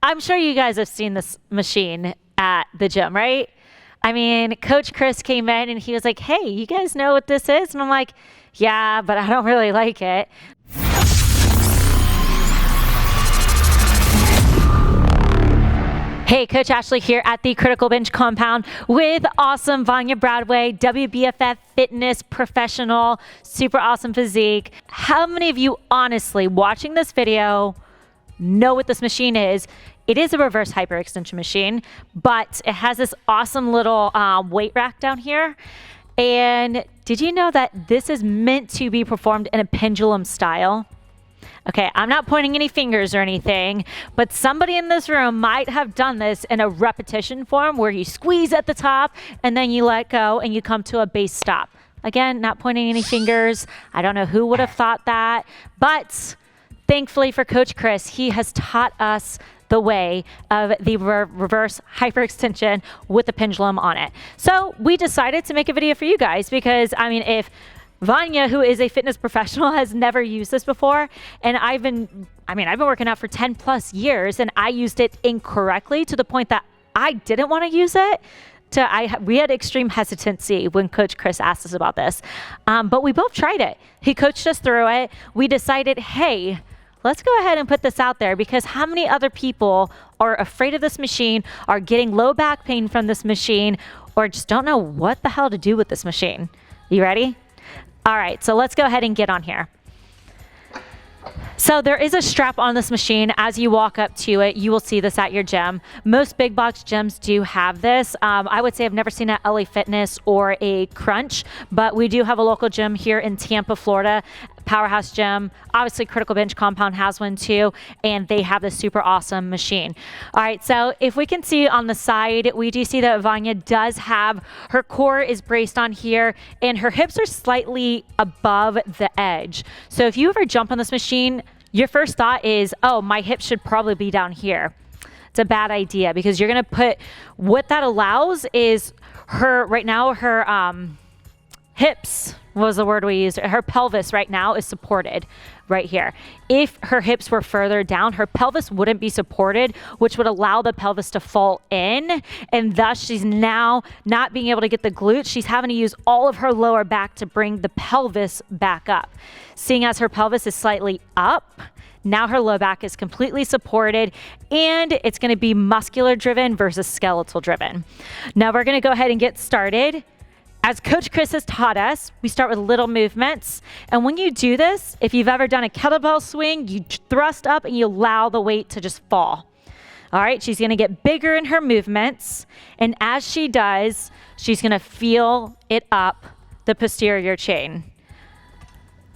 I'm sure you guys have seen this machine at the gym, right? I mean, Coach Chris came in and he was like, hey, you guys know what this is? And I'm like, yeah, but I don't really like it. Hey, Coach Ashley here at the Critical Bench Compound with awesome Vania Bradway, WBFF fitness professional, super awesome physique. How many of you honestly watching this video know what this machine is? It is a reverse hyperextension machine, but it has this awesome little weight rack down here. And did you know that this is meant to be performed in a pendulum style? Okay, I'm not pointing any fingers or anything, but somebody in this room might have done this in a repetition form where you squeeze at the top and then you let go and you come to a base stop. Again, not pointing any fingers. I don't know who would have thought that, but thankfully for Coach Chris, he has taught us the way of the reverse hyperextension with the pendulum on it. So we decided to make a video for you guys because, I mean, if Vania, who is a fitness professional, has never used this before, and I've been working out for 10 plus years, and I used it incorrectly to the point that I didn't want to use it. We had extreme hesitancy when Coach Chris asked us about this, but we both tried it. He coached us through it. We decided, hey, let's go ahead and put this out there, because how many other people are afraid of this machine, are getting low back pain from this machine, or just don't know what the hell to do with this machine? You ready? All right, so let's go ahead and get on here. So there is a strap on this machine. As you walk up to it, you will see this at your gym. Most big box gyms do have this. I would say I've never seen an LA Fitness or a Crunch, but we do have a local gym here in Tampa, Florida, Powerhouse Gym. Obviously, Critical Bench Compound has one too, and they have this super awesome machine. All right, so if we can see on the side, we do see that Vania does have, her core is braced on here, and her hips are slightly above the edge. So if you ever jump on this machine, your first thought is, oh, my hips should probably be down here. It's a bad idea, because you're gonna put, what that allows is her, right now, her hips, what was the word we used? Her pelvis right now is supported right here. If her hips were further down, her pelvis wouldn't be supported, which would allow the pelvis to fall in, and thus she's now not being able to get the glutes. She's having to use all of her lower back to bring the pelvis back up. Seeing as her pelvis is slightly up, now her low back is completely supported, and it's going to be muscular driven versus skeletal driven. Now we're going to go ahead and get started. As Coach Chris has taught us, we start with little movements. And when you do this, if you've ever done a kettlebell swing, you thrust up and you allow the weight to just fall. All right, she's gonna get bigger in her movements. And as she does, she's gonna feel it up the posterior chain.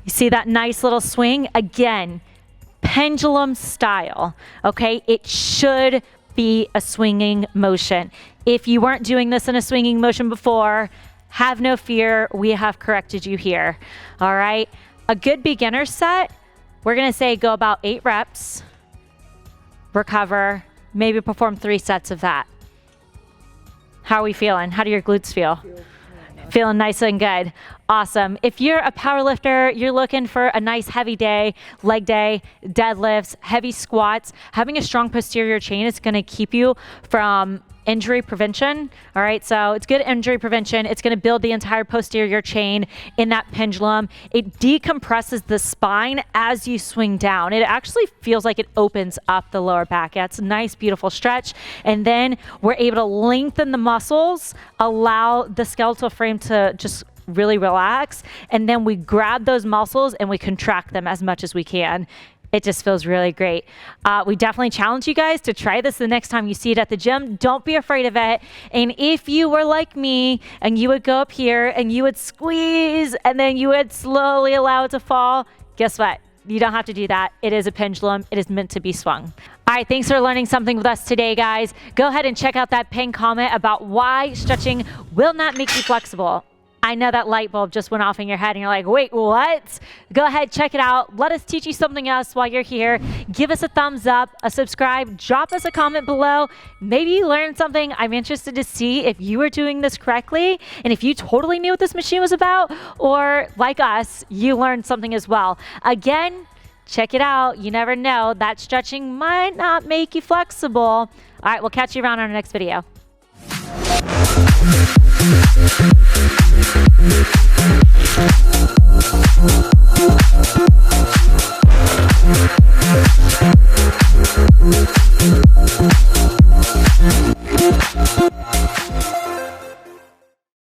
You see that nice little swing? Again, pendulum style, okay? It should be a swinging motion. If you weren't doing this in a swinging motion before, have no fear, we have corrected you here. All right, a good beginner set, we're gonna say go about 8 reps, recover, maybe perform 3 sets of that. How are we feeling? How do your glutes feel? Feeling nice and good. Awesome. If you're a power lifter, you're looking for a nice heavy day, leg day, deadlifts, heavy squats, having a strong posterior chain is gonna keep you from injury prevention. All right, so it's good injury prevention. It's gonna build the entire posterior chain in that pendulum. It decompresses the spine as you swing down. It actually feels like it opens up the lower back. Yeah, it's a nice, beautiful stretch. And then we're able to lengthen the muscles, allow the skeletal frame to just really relax. And then we grab those muscles and we contract them as much as we can. It just feels really great. We definitely challenge you guys to try this the next time you see it at the gym. Don't be afraid of it. And if you were like me and you would go up here and you would squeeze and then you would slowly allow it to fall, guess what? You don't have to do that. It is a pendulum. It is meant to be swung. All right, thanks for learning something with us today, guys. Go ahead and check out that pinned comment about why stretching will not make you flexible. I know that light bulb just went off in your head and you're like, wait, what? Go ahead, check it out. Let us teach you something else while you're here. Give us a thumbs up, a subscribe, drop us a comment below. Maybe you learned something. I'm interested to see if you were doing this correctly and if you totally knew what this machine was about, or like us, you learned something as well. Again, check it out. You never know. That stretching might not make you flexible. All right, we'll catch you around on our next video.